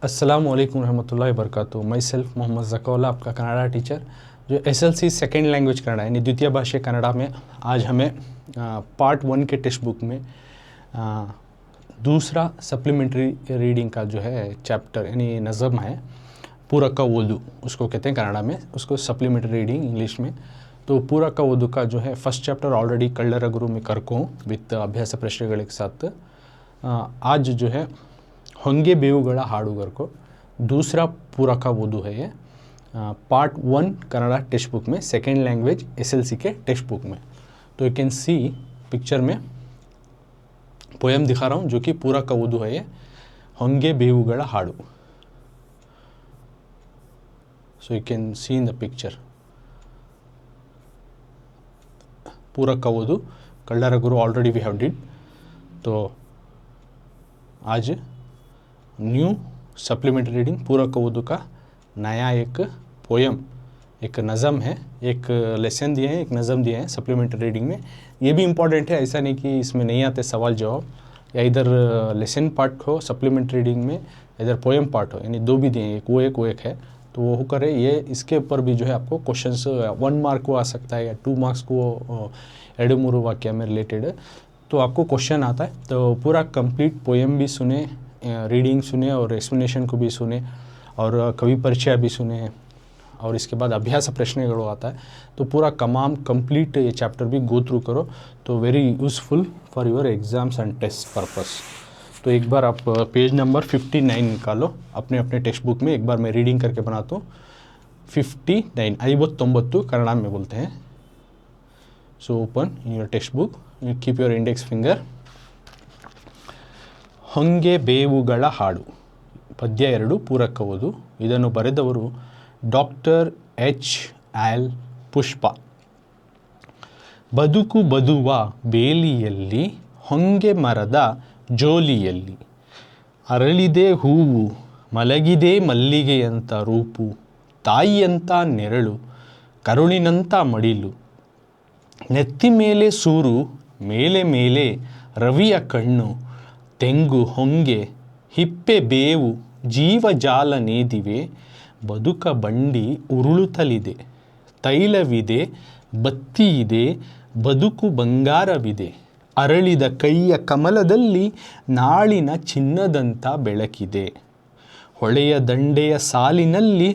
अस्सलाम वालेकुम रहमतुल्लाहि वबरकातुहू। माई सेल्फ मोहम्मद ज़कौला, आपका कन्नड़ा टीचर जो SLC सेकेंड लैंग्वेज कन्नड़ा यानी द्वितीय भाषा कन्नड़ा में आज हमें पार्ट 1 के टेक्स्ट बुक में दूसरा सप्लीमेंट्री रीडिंग का जो है चैप्टर यानी नज़म है पूरक का उर्दू, उसको कहते हैं कन्नड़ा में, उसको सप्लीमेंट्री रीडिंग इंग्लिश में। तो पूरक का उर्दू का जो है फर्स्ट चैप्टर ऑलरेडी कल्लर गुरु में करको विथ अभ्यास प्रश्नों के साथ आज जो है होंगे बेवुगळ हाडुगर को दूसरा पूरा का उर्दू है ये पार्ट 1 कन्नड़ा टेक्स्ट बुक में सेकेंड लैंग्वेज SLC के टेक्स्ट बुक में। तो यू कैन सी पिक्चर में पोएम दिखा रहा हूँ जो कि पूरा का उर्दू है ये होंगे बेवुगळ हाडु। So you can see in the picture पूरा का उर्दू कल्लर गुरु ऑलरेडी वी हैव डिड। तो आज न्यू सप्लीमेंट्री रीडिंग पूरक का उर्दू का नया एक पोएम, एक नज़म है, एक लेसन दिए हैं, एक नज़म दिए हैं सप्लीमेंट्री रीडिंग में। ये भी इम्पॉर्टेंट है, ऐसा नहीं कि इसमें नहीं आते सवाल जवाब, या इधर लेसन पार्ट हो सप्लीमेंट्री रीडिंग में, इधर पोएम पार्ट हो, यानी दो भी दिए हैं, एक वो एक है। तो वो करे ये इसके ऊपर भी जो है आपको क्वेश्चंस 1 मार्क को आ सकता है या 2 मार्क्स को एडु मूरु वाक्य में रिलेटेड तो आपको क्वेश्चन आता है। तो पूरा कंप्लीट पोएम भी सुने, रीडिंग सुने और एक्सप्लेनेशन को भी सुने और कवि परिचय भी सुने और इसके बाद अभ्यास प्रश्न आता है। तो पूरा कंप्लीट ये चैप्टर भी गो थ्रू करो, तो very useful for your exams and test purpose. तो एक बार आप पेज नंबर 59 निकालो अपने अपने टेक्स्ट बुक में, एक बार मैं रीडिंग करके बनाता हूँ। 59 59 कन्नड़ा में बोलते हैं। So open in your text book, you keep your index finger. ಹೊಂಗೆ ಬೇವುಗಳ ಹಾಡು ಪದ್ಯ 2 ಪೂರಕ ಓದು। ಇದನ್ನು ಬರೆದವರು ಡಾಕ್ಟರ್ H.L. ಪುಷ್ಪ। ಬದುಕು ಬದುವ ಬೇಲಿಯಲ್ಲಿ ಹೊಂಗೆ ಮರದ ಜೋಲಿಯಲ್ಲಿ ಅರಳಿದೆ ಹೂವು ಮಲಗಿದೆ ಮಲ್ಲಿಗೆಯಂತ ರೂಪು ತಾಯಿಯಂತ ನೆರಳು ಕರುಳಿನಂತ ಮಡಿಲು ನೆತ್ತಿ ಮೇಲೆ ಸೂರು ಮೇಲೆ ಮೇಲೆ ರವಿಯ ಕಣ್ಣು ತೆಂಗು ಹೊಂಗೆ ಹಿಪ್ಪೆ ಬೇವು ಜೀವಜಾಲ ನೇದಿವೆ ಬದುಕ ಬಂಡಿ ಉರುಳುತ್ತಲಿದೆ ತೈಲವಿದೆ ಬತ್ತಿ ಇದೆ ಬದುಕು ಬಂಗಾರವಿದೆ ಅರಳಿದ ಕೈಯ ಕಮಲದಲ್ಲಿ ನಾಳಿನ ಚಿನ್ನದಂಥ ಬೆಳಕಿದೆ ಹೊಳೆಯ ದಂಡೆಯ ಸಾಲಿನಲ್ಲಿ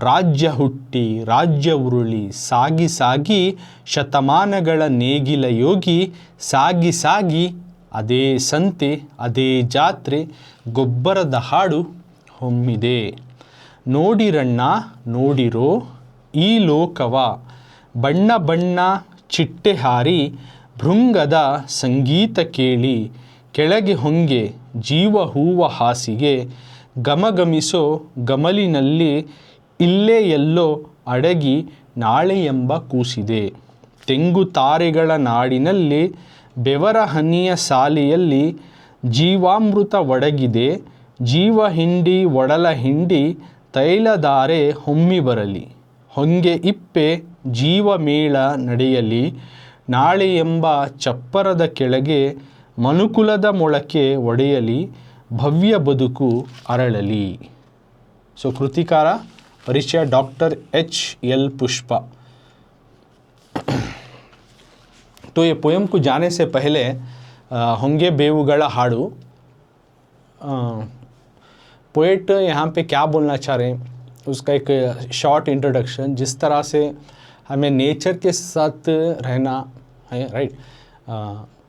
ರಾಜ್ಯ ಹುಟ್ಟಿ ರಾಜ್ಯ ಉರುಳಿ ಸಾಗಿ ಸಾಗಿ ಶತಮಾನಗಳ ನೇಗಿಲ ಯೋಗಿ ಸಾಗಿ ಸಾಗಿ ಅದೇ ಸಂತೆ ಅದೇ ಜಾತ್ರೆ ಗೊಬ್ಬರದ ಹಾಡು ಹೊಮ್ಮಿದೆ ನೋಡಿರಣ್ಣ ನೋಡಿರೋ ಈ ಲೋಕವ ಬಣ್ಣ ಬಣ್ಣ ಚಿಟ್ಟೆ ಹಾರಿ ಭೃಂಗದ ಸಂಗೀತ ಕೇಳಿ ಕೆಳಗೆ ಹೊಂಗೆ ಜೀವ ಹೂವ ಹಾಸಿಗೆ ಗಮಗಮಿಸೋ ಗಮಲಿನಲ್ಲಿ ಇಲ್ಲೇ ಎಲ್ಲೋ ಅಡಗಿ ನಾಳೆ ಎಂಬ ಕೂಸಿದೆ ತೆಂಗು ತಾರೆಗಳ ನಾಡಿನಲ್ಲಿ ಬೆವರ ಹನಿಯ ಸಾಲಿಯಲ್ಲಿ ಜೀವಾಮೃತ ಒಡಗಿದೆ ಜೀವ ಹಿಂಡಿ ಒಡಲ ಹಿಂಡಿ ತೈಲಧಾರೆ ಹೊಮ್ಮಿ ಬರಲಿ ಹೊಂಗೆ ಇಪ್ಪೆ ಜೀವ ಮೇಳ ನಡೆಯಲಿ ನಾಳೆ ಎಂಬ ಚಪ್ಪರದ ಕೆಳಗೆ ಮನುಕುಲದ ಮೊಳಕೆ ಒಡೆಯಲಿ ಭವ್ಯ ಬದುಕು ಅರಳಲಿ। ಸೊ ಕೃತಿಕಾರ ಪರಿಚಯ ಡಾಕ್ಟರ್ H.L. पुष्पा। तो ये पोएम को जाने से पहले होंगे बेवुगळ हाडु पोएट यहाँ पे क्या बोलना चाह रहे हैं उसका एक शॉर्ट इंट्रोडक्शन, जिस तरह से हमें नेचर के साथ रहना है, right.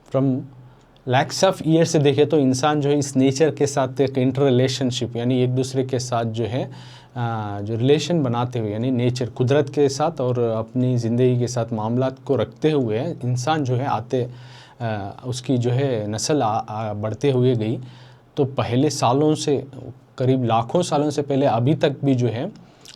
From lakhs of year से देखें तो इंसान जो है इस नेचर के साथ एक इंटर रिलेशनशिप यानी एक दूसरे के साथ जो है जो रिलेशन बनाते हुए यानी नेचर कुदरत के साथ और अपनी ज़िंदगी के साथ मामलात को रखते हुए इंसान जो है उसकी जो है नस्ल बढ़ते हुए गई। तो पहले सालों से करीब लाखों सालों से पहले अभी तक भी जो है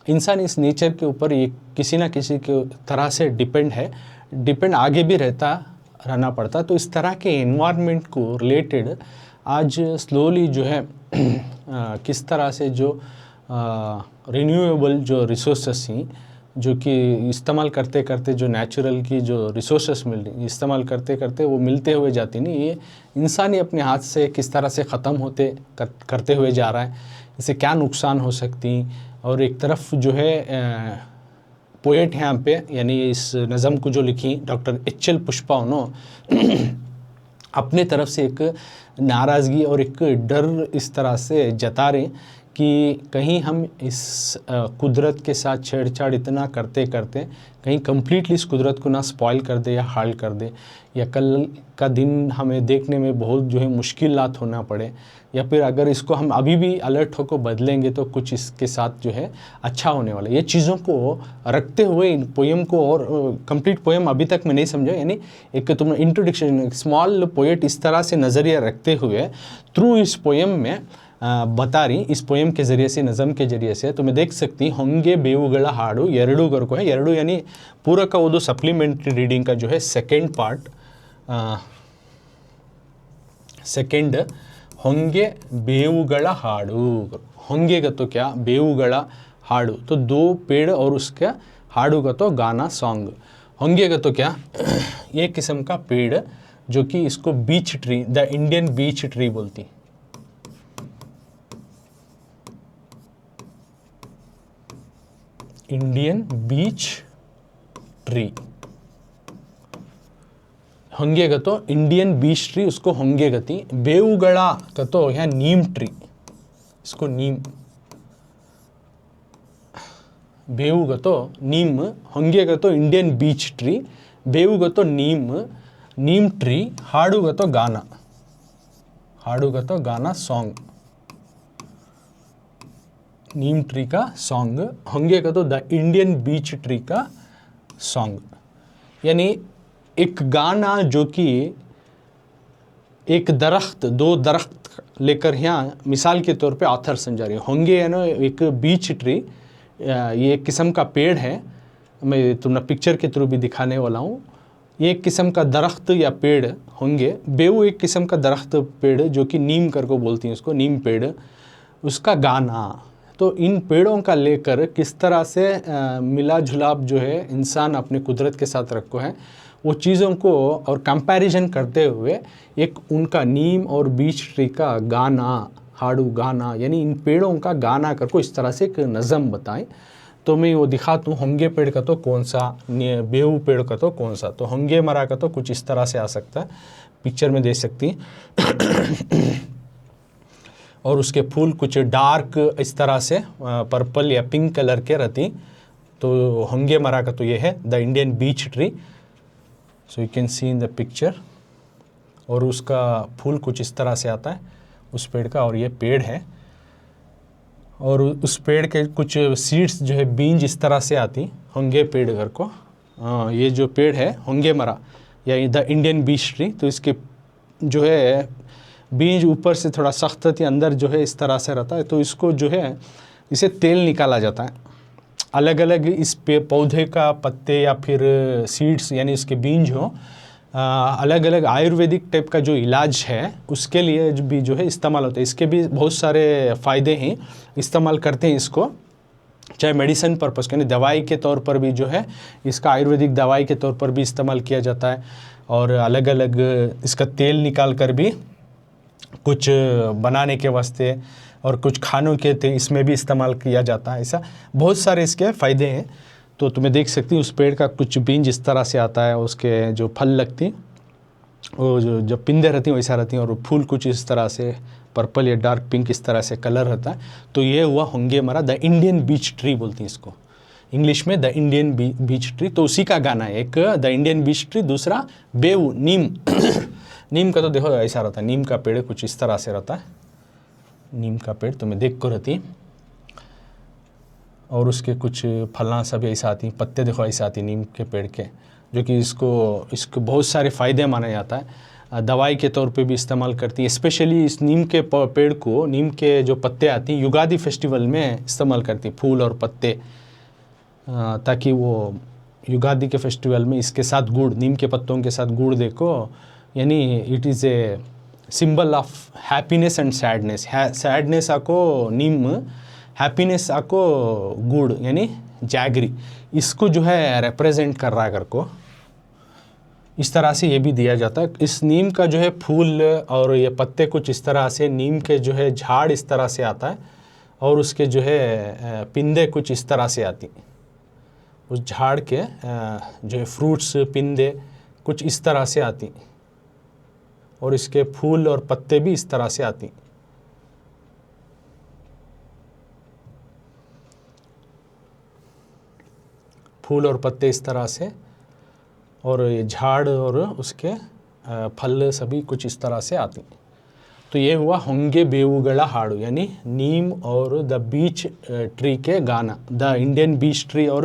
इंसान इस नेचर के ऊपर एक किसी ना किसी के तरह से डिपेंड आगे भी रहना पड़ता। तो इस तरह के एनवायरनमेंट को रिलेटेड आज स्लोली जो है किस तरह से जो रिन्यूएबल जो रिसोर्सेस थी जो कि इस्तेमाल करते करते जो नेचुरल की जो रिसोर्सेस मिल रही इस्तेमाल करते करते वो मिलते हुए जाती नहीं, ये इंसान ही अपने हाथ से किस तरह से ख़त्म करते हुए जा रहा है। इससे क्या नुकसान हो सकती। और एक तरफ जो है पोएट यहाँ पे, यानी इस नज़म को जो लिखी डॉक्टर एच.एल. पुष्पा, उन्होंने अपने तरफ से एक नाराज़गी और एक डर इस तरह से जता रहे कि कहीं हम इस कुदरत के साथ छेड़छाड़ इतना करते करते कहीं कम्प्लीटली इस कुदरत को ना स्पॉइल कर दे या हाल कर दे, या कल का दिन हमें देखने में बहुत जो है मुश्किलात होना पड़े, या फिर अगर इसको हम अभी भी अलर्ट होकर बदलेंगे तो कुछ इसके साथ जो है अच्छा होने वाला है। ये चीज़ों को रखते हुए इन पोएम को, और कंप्लीट पोएम अभी तक मैं नहीं समझा, यानी एक तुम इंट्रोडक्शन स्मॉल पोएट इस तरह से नज़रिया रखते हुए थ्रू इस पोएम में बता रही, इस पोएम के ज़रिए से, नज़म के ज़रिए से। तो मैं देख सकती ಹೊಂಗೆ ಬೇವುಗಳ ಹಾಡು ಎರಡು करको है, ಎರಡು यानी पूरक ओदु सप्लीमेंट्री रीडिंग का जो है सेकेंड पार्ट, सेकेंड ಹೊಂಗೆ ಬೇವುಗಳ ಹಾಡು। ಹೊಂಗೆ का तो क्या, ಬೇವುಗಳ हाड़ू तो दो पेड़ और उसका, हाड़ू का तो गाना सॉन्ग। ಹೊಂಗೆ का तो क्या, एक किस्म का पेड़ जो कि इसको beech tree, the Indian beech tree बोलती। इंडियन बीच ट्री, ಹೊಂಗೆ का तो इंडियन बीच ट्री, उसको ಹೊಂಗೆ गति। ಬೇವುಗಳ का तो यहाँ नीम ट्री, इसको नीम, ಬೇವು का तो नीम, ಹೊಂಗೆ का तो इंडियन बीच ट्री, ಬೇವು का तो नीम, नीम ट्री, हाड़ू का तो गाना, हाड़ू का तो गाना सॉन्ग, नीम ट्री का सॉन्ग, ಹೊಂಗೆ का तो द इंडियन बीच ट्री का सॉन्ग। यानी एक गाना जो कि एक दरख्त, दो दरख्त लेकर यहाँ मिसाल के तौर पे ऑथर समझा रही है। होंगे है ना एक बीच ट्री, ये एक किस्म का पेड़ है, मैं तुम्हें पिक्चर के थ्रू भी दिखाने वाला हूँ। ये एक किस्म का दरख्त या पेड़ होंगे। बेऊ एक किस्म का दरख्त पेड़ जो कि नीम कर को बोलती हैं उसको, नीम पेड़, उसका गाना। तो इन पेड़ों का लेकर किस तरह से मिला जुलाप जो है इंसान अपने कुदरत के साथ रखो है, वो चीज़ों को और कंपैरिजन करते हुए एक उनका नीम और बीच ट्री का गाना, हाड़ू गाना, यानी इन पेड़ों का गाना करको इस तरह से एक नज़म बताएं। तो मैं वो दिखाता हूँ, होंगे पेड़ का तो कौन सा, बेऊ पेड़ का तो कौन सा। तो होंगे मरा का तो कुछ इस तरह से आ सकता है, पिक्चर में देख सकती। और उसके फूल कुछ डार्क इस तरह से पर्पल या पिंक कलर के रहती। तो होंगे मरा का तो ये है the Indian beech tree, so you can see in the picture. और उसका फूल कुछ इस तरह से आता है उस पेड़ का, और ये पेड़ है। और उस पेड़ के कुछ सीड्स जो है बीज इस तरह से आती होंगे पेड़ घर को। ये जो पेड़ है होंगे मरा या द इंडियन बीच ट्री, तो इसके जो है बीज ऊपर से थोड़ा सख्त थी, अंदर जो है इस तरह से रहता है। तो इसको जो है इसे तेल निकाला जाता है। अलग अलग इस पौधे का पत्ते या फिर सीड्स यानी इसके बीज हो, अलग अलग आयुर्वेदिक टाइप का जो इलाज है उसके लिए भी जो है इस्तेमाल होता है। इसके भी बहुत सारे फ़ायदे हैं, इस्तेमाल करते हैं इसको, चाहे मेडिसिन पर्पस के, यानी दवाई के तौर पर भी जो है इसका आयुर्वेदिक दवाई के तौर पर भी इस्तेमाल किया जाता है। और अलग अलग इसका तेल निकाल कर भी कुछ बनाने के वास्ते और कुछ खानों के इसमें भी इस्तेमाल किया जाता है। ऐसा बहुत सारे इसके फ़ायदे हैं। तो तुम्हें देख सकती हूँ उस पेड़ का कुछ बीज इस तरह से आता है, उसके जो फल लगती वो जो पिंदे रहती हैं वैसा रहती हैं, और फूल कुछ इस तरह से पर्पल या डार्क पिंक इस तरह से कलर रहता है। तो ये हुआ होंगे मरा, द इंडियन बीच ट्री बोलती हैं इसको इंग्लिश में, द इंडियन बीच ट्री। तो उसी का गाना है, एक द इंडियन बीच ट्री, दूसरा बेऊ नीम। नीम का तो देखो ऐसा रहता है, नीम का पेड़ कुछ इस तरह से रहता है, नीम का पेड़ तुम्हें देख को रहती है। और उसके कुछ फलां सब ऐसा आती, पत्ते देखो ऐसे आती नीम के पेड़ के, जो कि इसको बहुत सारे फ़ायदे माना जाता है। दवाई के तौर पे भी इस्तेमाल करती है। स्पेशली इस नीम के पेड़ को, नीम के जो पत्ते आती हैं युगादि फेस्टिवल में इस्तेमाल करती, फूल और पत्ते, ताकि वो युगादि के फेस्टिवल में इसके साथ गुड़, नीम के पत्तों के साथ गुड़ देखो, यानी it is a symbol of happiness and sadness. Sadness आको नीम, हैप्पीनेस आको गुड़ यानी जैगरी, इसको जो है रिप्रेजेंट कर रहा है कर को, इस तरह से ये भी दिया जाता है। इस नीम का जो है फूल और ये पत्ते कुछ इस तरह से, नीम के जो है झाड़ इस तरह से आता है, और उसके जो है पिंदे कुछ इस तरह से आती, उस झाड़ के जो है फ्रूट्स पिंदे कुछ इस तरह से आती, और इसके फूल और पत्ते भी इस तरह से आती। फूल और पत्ते इस तरह से, और ये झाड़ और उसके फल सभी कुछ इस तरह से आती। तो ये हुआ ಹೊಂಗೆ ಬೇವುಗಳ ಹಾಡು, यानी नीम और द बीच ट्री के गाना, द इंडियन बीच ट्री और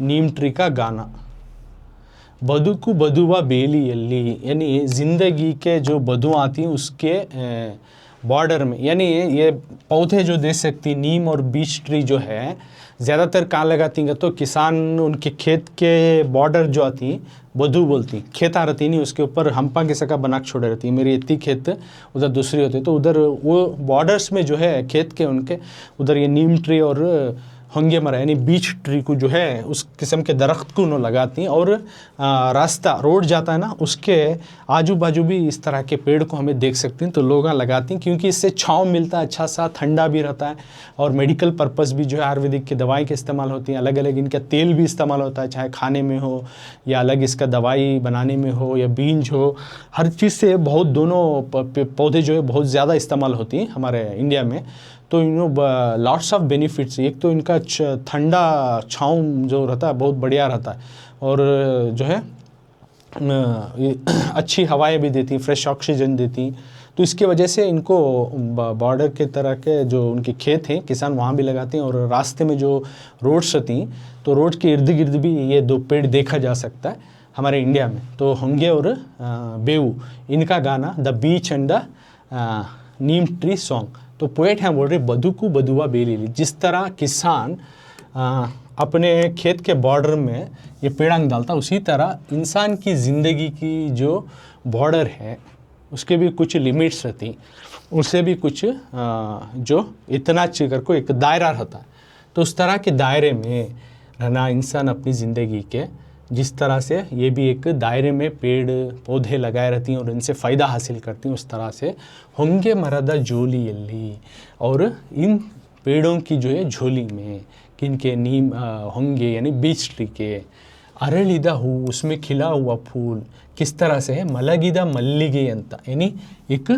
नीम ट्री का गाना। बदुकु बधुआ बेलियल्ली, यानी ज़िंदगी के जो बधु आती हैं उसके बॉर्डर में, यानी ये पौधे जो दे सकती नीम और बीच ट्री जो है ज़्यादातर कहाँ लगाती हैं, तो किसान उनके खेत के बॉर्डर जो आती बधु बोलती, खेत आ रहती नहीं उसके ऊपर हम्पा के सका बना के छोड़े रहती है, मेरी इतनी खेत उधर दूसरी होती है, तो उधर वो बॉर्डर्स में जो है खेत के उनके उधर ये नीम ट्री और होंगे मरा यानी बीच ट्री को जो है उस किस्म के दरख्त को उन्होंने लगाती हैं। और रास्ता रोड जाता है ना, उसके आजू बाजू भी इस तरह के पेड़ को हमें देख सकते हैं, तो लोग लगाती हैं क्योंकि इससे छांव मिलता है, अच्छा सा ठंडा भी रहता है, और मेडिकल पर्पस भी जो है आयुर्वेदिक की दवाई के इस्तेमाल होती हैं, अलग अलग इनका तेल भी इस्तेमाल होता है, चाहे खाने में हो या अलग इसका दवाई बनाने में हो या बीज हो, हर चीज़ से बहुत दोनों पौधे जो है बहुत ज़्यादा इस्तेमाल होती हैं हमारे इंडिया में। तो लॉट्स ऑफ बेनिफिट्स, एक तो इनका ठंडा छाँव जो रहता है बहुत बढ़िया रहता है, और जो है अच्छी हवाएं भी देती, फ्रेश ऑक्सीजन देती, तो इसके वजह से इनको बॉर्डर के तरह के जो उनके खेत हैं किसान वहाँ भी लगाते हैं। और रास्ते में जो रोड्स होती तो रोड के इर्द गिर्द भी ये दो पेड़ देखा जा सकता है हमारे इंडिया में। तो होंगे और बेऊ, इनका गाना the beach and the Neem tree song. तो पोएट हैं बोल रहे बदुकु बधुआ बेलिली, जिस तरह किसान अपने खेत के बॉर्डर में ये पेड़ांग डालता, उसी तरह इंसान की ज़िंदगी की जो बॉर्डर है उसके भी कुछ लिमिट्स रहती, उससे भी कुछ जो इतना चिकर को एक दायरा रहता है, तो उस तरह के दायरे में रहना इंसान अपनी ज़िंदगी के, जिस तरह से ये भी एक दायरे में पेड़ पौधे लगाए रहती हैं और इनसे फ़ायदा हासिल करती हैं, उस तरह से होंगे मरदा झोली यल्ली, और इन पेड़ों की जो है झोली में किनके नीम होंगे यानी बीच ट्री के, अरलिदा हू उसमें खिला हुआ फूल किस तरह से है, मलगिदा मल्लिगे अंता, यानी एक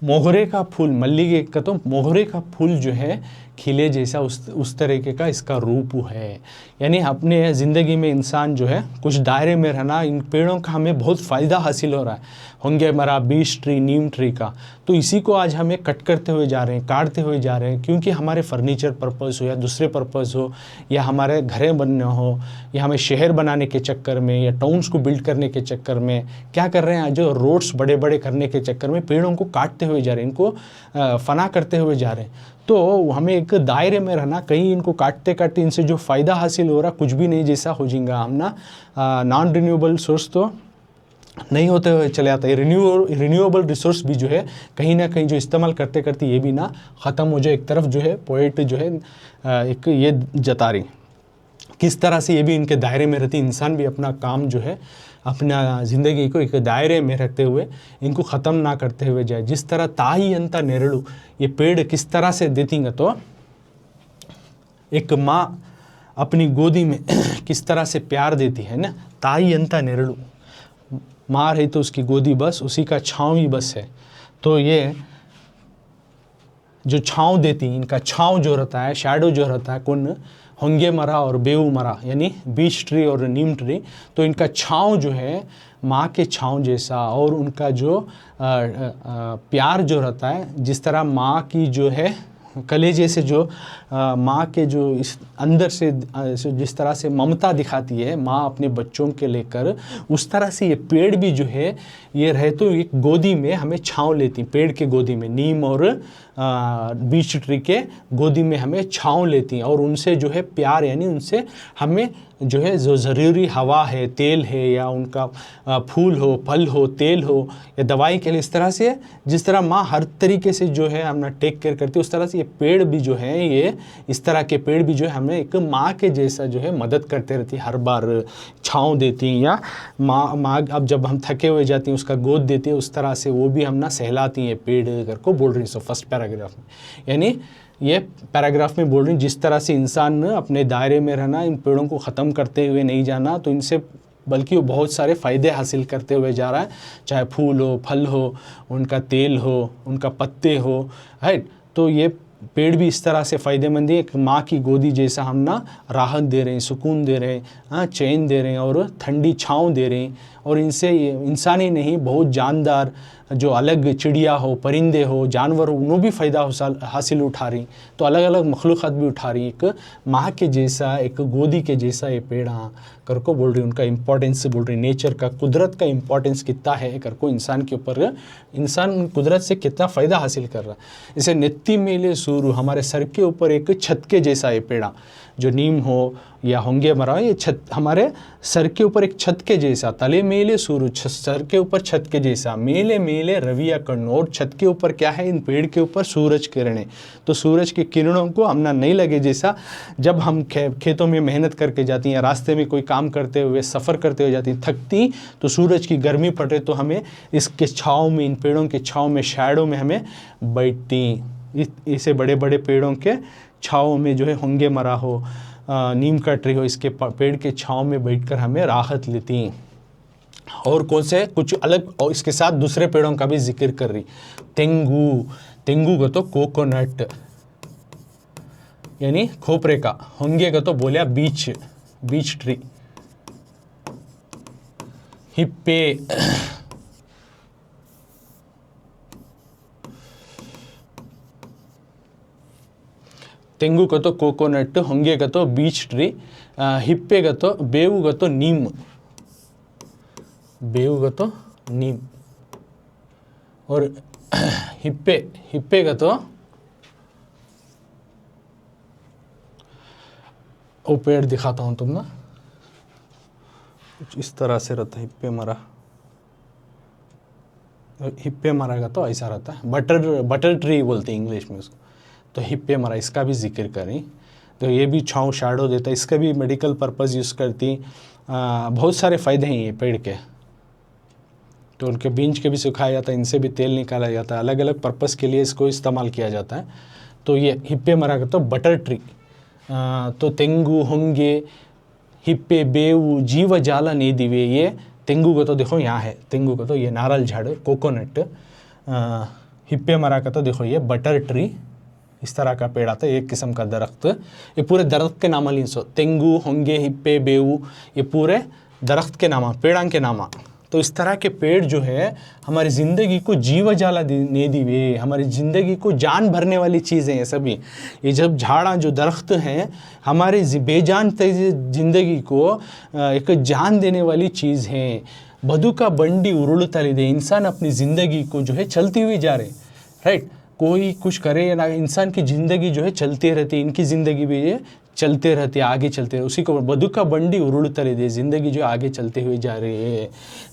मोगरे का फूल, मल्लिगे का तो मोगरे का फूल जो है खिले जैसा उस तरीके का इसका रूप है। यानी अपने ज़िंदगी में इंसान जो है कुछ दायरे में रहना, इन पेड़ों का हमें बहुत फ़ायदा हासिल हो रहा है, होंगे मरा बीच ट्री नीम ट्री का, तो इसी को आज हमें कट करते हुए जा रहे हैं, काटते हुए जा रहे हैं, क्योंकि हमारे फर्नीचर पर्पज़ हो या दूसरे पर्पज़ हो या हमारे घरें बनना हो या हमें शहर बनाने के चक्कर में या टाउन्स को बिल्ड करने के चक्कर में क्या कर रहे हैं, जो रोड्स बड़े बड़े करने के चक्कर में पेड़ों को काटते हुए जा रहे हैं, इनको फना करते हुए जा रहे हैं। तो हमें एक दायरे में रहना, कहीं इनको काटते काटते इनसे जो फ़ायदा हासिल हो रहा कुछ भी नहीं जैसा हो जाएगा, हम ना नॉन रिन्यूएबल सोर्स तो नहीं होते हुए चले आता है, रिन्यूएबल रिसोर्स भी जो है कहीं ना कहीं जो इस्तेमाल करते करते ये भी ना ख़त्म हो जाए। एक तरफ जो है पोएट जो है एक ये जता रही किस तरह से ये भी इनके दायरे में रहती, इंसान भी अपना काम जो है अपना ज़िंदगी को एक दायरे में रखते हुए इनको ख़त्म ना करते हुए जाए। जिस तरह ताई अंता नेरड़ू, ये पेड़ किस तरह से देती हैं, तो एक माँ अपनी गोदी में किस तरह से प्यार देती है ना, ताई अंता नेरड़ू, माँ रही तो उसकी गोदी बस, उसी का छाँव ही बस है। तो ये जो छाँव देती, इनका छाँव जो रहता है, शैडो जो रहता है, कौन होंगे मरा और बेऊ मरा यानी बीच ट्री और नीम ट्री, तो इनका छाँव जो है माँ के छाँव जैसा, और उनका जो प्यार जो रहता है, जिस तरह माँ की जो है कलेजे से जो माँ के जो इस अंदर से जिस तरह से ममता दिखाती है माँ अपने बच्चों के लेकर, उस तरह से ये पेड़ भी जो है ये रहे तो एक गोदी में हमें छाँव लेती, पेड़ के गोदी में, नीम और बीच ट्री के गोदी में हमें छाँव लेती हैं, और उनसे जो है प्यार, यानी उनसे हमें जो है जो ज़रूरी हवा है, तेल है, या उनका फूल हो, फल हो, तेल हो, या दवाई के लिए, इस तरह से जिस तरह माँ हर तरीके से जो है हमने टेक केयर करती है, उस तरह से ये पेड़ भी जो है, ये इस तरह के पेड़ भी जो है हमें एक माँ के जैसा जो है मदद करते रहती है, हर बार छाँव देती हैं, या माँ अब जब हम थके हुए जाती हैं उसका गोद देती है, उस तरह से वो भी हम ना सहलाती हैं पेड़ कर को बोल रही है। सो फर्स्ट पैराग्राफ में यानी ये पैराग्राफ में बोल रही हूँ, जिस तरह से इंसान अपने दायरे में रहना, इन पेड़ों को ख़त्म करते हुए नहीं जाना, तो इनसे बल्कि वो बहुत सारे फ़ायदे हासिल करते हुए जा रहा है, चाहे फूल हो, फल हो, उनका तेल हो, उनका पत्ते हो, राइट। तो ये पेड़ भी इस तरह से फ़ायदेमंद है, एक माँ की गोदी जैसा हम ना राहत दे रहे हैं, सुकून दे रहे हैं, हाँ, चैन दे रहे हैं और ठंडी छाँव दे रहे हैं। और इनसे इंसान ही नहीं, बहुत जानदार जो अलग चिड़िया हो, परिंदे हो, जानवर हो, उन्हों भी फ़ायदा हासिल उठा रही। तो अलग अलग मखलूक़ात भी उठा रही। एक माँ के जैसा, एक गोदी के जैसा ये पेड़, हाँ, कर को बोल रही, उनका इम्पोर्टेंस बोल रही, नेचर का, कुदरत का इम्पोर्टेंस कितना है कर को इंसान के ऊपर, इंसान कुदरत से कितना फ़ायदा हासिल कर रहा है। इसे नेत्ती मेले सूरू, हमारे सर के ऊपर एक छत के जैसा ये पेड़ा, जो नीम हो या होंगे मरा, ये छत हमारे सर के ऊपर एक छत के जैसा, तले मेले सूरू, सर के ऊपर छत के जैसा, मेले मेले रविया कर्ण, और छत के ऊपर क्या है, इन पेड़ के ऊपर सूरज किरणें। तो सूरज की किरणों को हम ना नहीं लगे, जैसा जब हम खेतों में मेहनत करके जाती हैं, रास्ते में कोई काम करते हुए, सफ़र करते हुए जाती, थकती, तो सूरज की गर्मी पड़े तो हमें इसके छाँव में, इन पेड़ों के छाँव में, शैडो में हमें बैठती, इसे बड़े बड़े पेड़ों के छाँव में जो है, होंगे मरा हो, नीम का ट्री हो, इसके पेड़ के छाँव में बैठकर हमें राहत लेती। और कौन से कुछ अलग, और इसके साथ दूसरे पेड़ों का भी जिक्र कर रही। तेंगू, तेंगू का तो कोकोनट यानी खोपरे का, होंगे का तो बोलिया बीच, बीच ट्री। हिप्पे, तेंगू का तो कोकोनट, होंगे का तो बीच ट्री, हिप्पे का तो, बेऊ का तो नीम, बेऊ का तो नीम, और हिप्पे, हिप्पे का तो वो पेड़ दिखाता हूँ तुम ना, कुछ इस तरह से रहता है हिप्पे मरा। हिप्पे मरा का तो ऐसा रहता है, बटर ट्री बोलते हैं इंग्लिश में उसको। तो हिप्पे मरा, इसका भी जिक्र करें। तो ये भी छाँव शैडो देता है, इसका भी मेडिकल पर्पस यूज़ करती। बहुत सारे फ़ायदे हैं ये पेड़ के। तो उनके बीज के भी सुखाया जाता है, इनसे भी तेल निकाला जाता है, अलग अलग पर्पस के लिए इसको इस्तेमाल किया जाता है। तो ये हिप्पे मरा का तो बटर ट्री। तो तेंगू, होंगे, हिप्पे, बेऊ, जीव जाला नेदिवे, ये तेंगू का तो देखो यहाँ है, तेंगू का तो ये नारल झाड़, कोकोनट। हिप्पे मरा का तो देखो ये बटर ट्री, इस तरह का पेड़ आता है, एक किस्म का दरख्त। ये पूरे दरख्त के नाम लीन सो, तेंगू, होंगे, हिप्पे, बेऊ, ये पूरे दरख्त के नामा, पेड़ां के नामा। तो इस तरह के पेड़ जो है हमारी ज़िंदगी को जीव जाला ने दिवे, हमारी ज़िंदगी को जान भरने वाली चीज़ें हैं सभी। ये जब झाड़ा जो दरख्त हैं हमारे बेजान ज़िंदगी को एक जान देने वाली चीज़ हैं। बदुका बंडी उरुड़ता लिदे, इंसान अपनी ज़िंदगी को जो है चलती हुई जा रहे, राइट। कोई कुछ करे या ना, इंसान की ज़िंदगी जो है चलती रहती, इनकी ज़िंदगी भी ये चलते रहते, आगे चलते रहे, उसी को बदुका बंडी उरुड़ता दे, ज़िंदगी जो आगे चलते हुए जा रही है।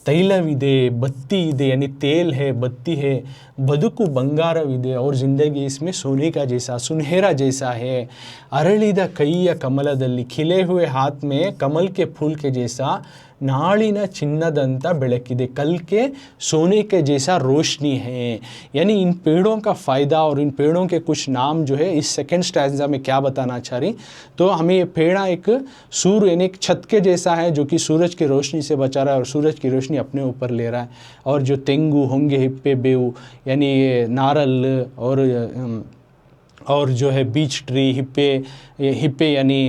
तैलविदे, बत्ती इदे, यानी तेल है, बत्ती है। बदुकु बंगार विदे, और ज़िंदगी इसमें सोने का जैसा, सुनहरा जैसा है। अरಳಿದ ಕೈಯ ಕಮಲದಲ್ಲಿ, खिले हुए हाथ में कमल के फूल के जैसा। नाड़िन चिन्नदंत बेಳಕಿದೆ, कल के सोने के जैसा रोशनी है। यानी इन पेड़ों का फ़ायदा और इन पेड़ों के कुछ नाम जो है इस सेकंड स्टैंजा में क्या बताना चाह रही। तो हमें ये पेड़ा एक सूर्य यानी एक छत के जैसा है जो कि सूरज की रोशनी से बचा रहा है और सूरज की रोशनी अपने ऊपर ले रहा है। और जो तेंगू, होंगे, हिप्पे, बेऊ यानी ये नारल और जो है बीच ट्री, हिप्पे यानी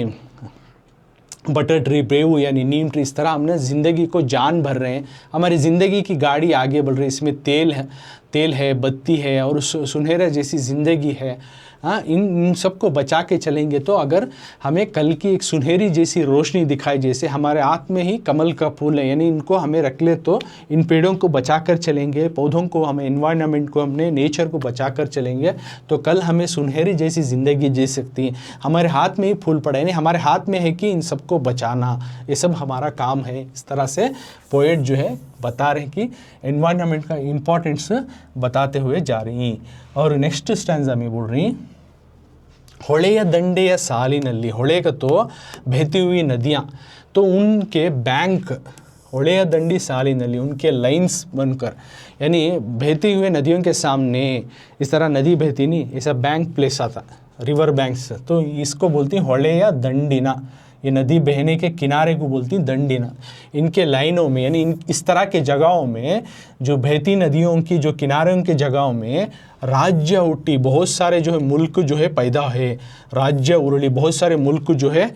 बटर ट्री, बेऊ यानी नीम ट्री, इस तरह हमने ज़िंदगी को जान भर रहे हैं। हमारी ज़िंदगी की गाड़ी आगे बढ़ रही है, इसमें तेल है, बत्ती है और सुनहरा जैसी ज़िंदगी है। हाँ, इन सबको बचा के चलेंगे तो अगर हमें कल की एक सुनहरी जैसी रोशनी दिखाई, जैसे हमारे हाथ में ही कमल का फूल है, यानी इनको हमें रख ले तो इन पेड़ों को बचा कर चलेंगे, पौधों को, हमें इन्वायरमेंट को, हमने नेचर को बचा कर चलेंगे तो कल हमें सुनहरी जैसी ज़िंदगी जी सकती है। हमारे हाथ में ही फूल पड़ा है, यानी हमारे हाथ में है कि इन सबको बचाना, ये सब हमारा काम है। इस तरह से पोएट जो है बता रहे कि एनवायरनमेंट का इम्पोर्टेंस बताते हुए जा रही। और नेक्स्ट स्टैंजा में बोल रही, ಹೊಳೆಯ ದಂಡೆಯ ಸಾಲಿನಲ್ಲಿ, ಹೊಳೆ का तो बहती हुई नदियाँ, तो उनके बैंक, ಹೊಳೆಯ ದಂಡಿ ಸಾಲಿನಲ್ಲಿ, उनके लाइन्स बनकर, यानी बहती हुए नदियों के सामने, इस तरह नदी बहती नहीं, ऐसा बैंक प्लेस आता, रिवर बैंक्स, तो इसको बोलती हैं होले या दंडिना। ये नदी बहने के किनारे को बोलती हैं दंडिना। इनके लाइनों में यानी इस तरह के जगहों में, जो बहती नदियों की जो किनारों के जगहों में राज्य उठी, बहुत सारे जो है मुल्क जो है पैदा है, राज्य उरली, बहुत सारे मुल्क जो है